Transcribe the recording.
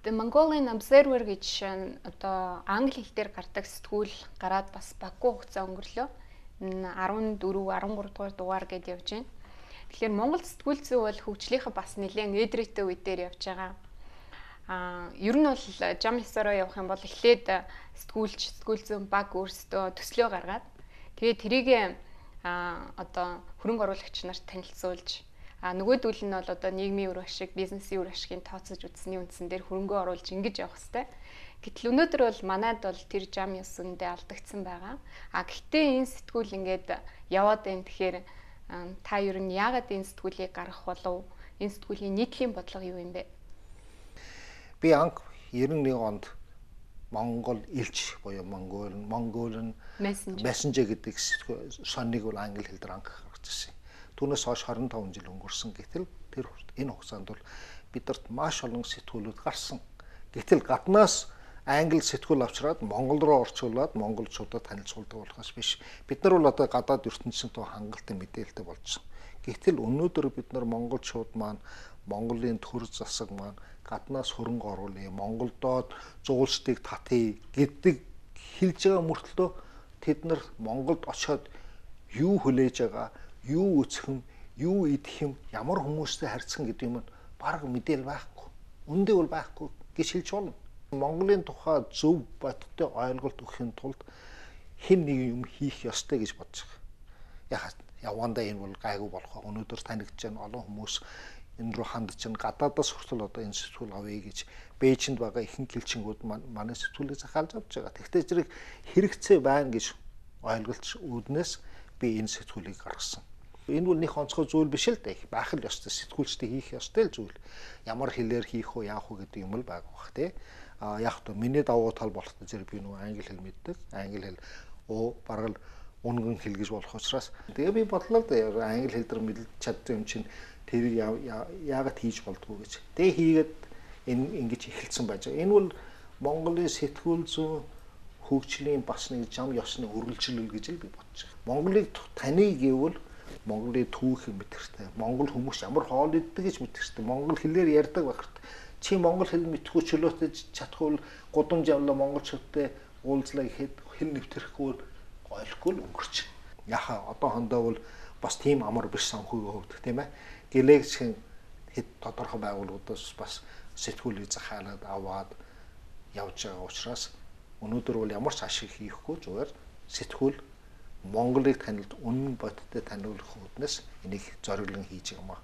The Mongolian Observer гэж одоо англи хэл дээр гардаг сэтгүүл гараад бас баггүй хугацаа өнгөрлөө. 14 13 дугаар дугаар гэдээ явж байна. Тэгэхээр Монгол сэтгүүл зүй бол хөгжлийнхаа бас нэлээд эдрэттэй үе дээр явж байгаа. Ер нь бол жам ёсороо явах юм бол эхлээд сэтгүүл зүйн баг өөрсдөө төслөө гаргаад тэгээд тэрийг одоо хөрөнгө оруулагч нарт танилцуулж нөгөөдөл нь бол одоо нийгмийн үр ашиг, бизнесийн үр ашигыг тооцож үзсний үндсэн дээр хөрөнгө оруулж ингэж явах хэрэгтэй. Гэтэл өнөөдөр бол манайд бол тэр жам ёс үндэ алдагдсан байгаа. Гэхдээ энэ сэтгүүл ингээд яваад байна. Тэгэхээр та ер нь яагаад энэ сэтгүүлийг гаргах болов? Энэ сэтгүүлийн нийтлийн бодлого юу юм бэ? Би анх 91 онд Монгол элч буюу Mongolian Messenger гэдэг соныг бол англи хэл дээр анх гаргаж ирсэн. Түүнээс хойш 25 жил өнгөрсөн. Гэтэл тэр энэ хугацаанд бол бидэрт маш олон сэтгүүлүүд гарсан. Гэтэл гаднаас англи сэтгүүл авчраад Монгол руу орчуулад монголчуудад танилцуулдаг болохоос биш. Бид нар бол одоо гадаад ертөнцийнтэй хангалттай мэдээлэлтэй болсон. Гэтэл өнөөдөр бид нар монголчууд маань Монголын төр засаг маань гаднаас хөрөнгө оруулъя, Монголдод зуулшдыг татъя гэдэг хэлж байгаа мөртлөө тэд нар Монголд очиод юу хүлээж байгаа, юу үсэх юм, юу идэх юм, ямар хүмүүстэй харьцах гэдэг юм баг мэдээл байхгүй. Үндэ бол байхгүй гэж хэлж болно. Монголын тухай зөв бодиттой ойлголт өгөхийн тулд хэн нэг юм хийх ёстой гэж бодож байгаа. Явандаа энэ бол гайгүй болох. Өнөөдөр танигдж байгаа олон хүмүүс энэ рүү хандж байгаа. Гадаадаас хүртэл одоо энэ сэтгүүл авъя гэж Бээжинд байгаа ихэнх элчингүүд манай сэтгүүлийг захиалж авч байгаа. Тэгвэл зэрэг хэрэгцээ байна гэж ойлголт үүднээс би энэ сэтгүүлийг гаргасан. Энэ бол нэг онцгой зүйл биш л дээ. Байх л ёстой сэтгүүлчтэй хийх ёстой л зүйл. Ямар хэлээр хийх үү, яах уу гэдэг юм л байгаа бах тий. Яг то миний давуу тал болохтой зэрэг би нөгөө англи хэл мэддэг. Англи хэл бараг л унган хэл гэж болох учраас тэгээ би бодлоо л да англи хэл дээр мэдэлж чадсан юм чинь тэр яагаад хийж болдгоо гэж. Тэгээ хийгээд ингэж эхэлсэн байж байгаа. Энэ бол Монголын сэтгүүл зүйн хөгжлийн бас нэг зам ёсны үргэлжлэл гэж л би бодож байгаа. Монголыг таныг гэвэл Монголын түүхийг мэдэх хэрэгтэй. Монгол хүмүүс ямар хоол иддэг гэж мэдэх хэрэгтэй. Монгол хэлээр ярьдаг байх хэрэгтэй. Чи монгол хэл мэдхгүй чөлөөтэй чадхгүй гудамж явла монголчуудтай уулзлаа гэхэд хэл нэвтрэхгүй ойлгохгүй л өнгөрч. Яхаа одоохондоо бол бас тийм амар биш санхүүгийн хувьд тийм ээ. Гэлэгшин хэд тодорхой байгууллагуудаас бас сэтгүүлийг захиалаад аваад явж байгаа учраас өнөөдөр бол ямар ч ашиг хийхгүй зүгээр сэтгүүл Монголыг танилд үнэн бодиттой таниулах үүднээс энийг зориглон хийж байгаа юм аа.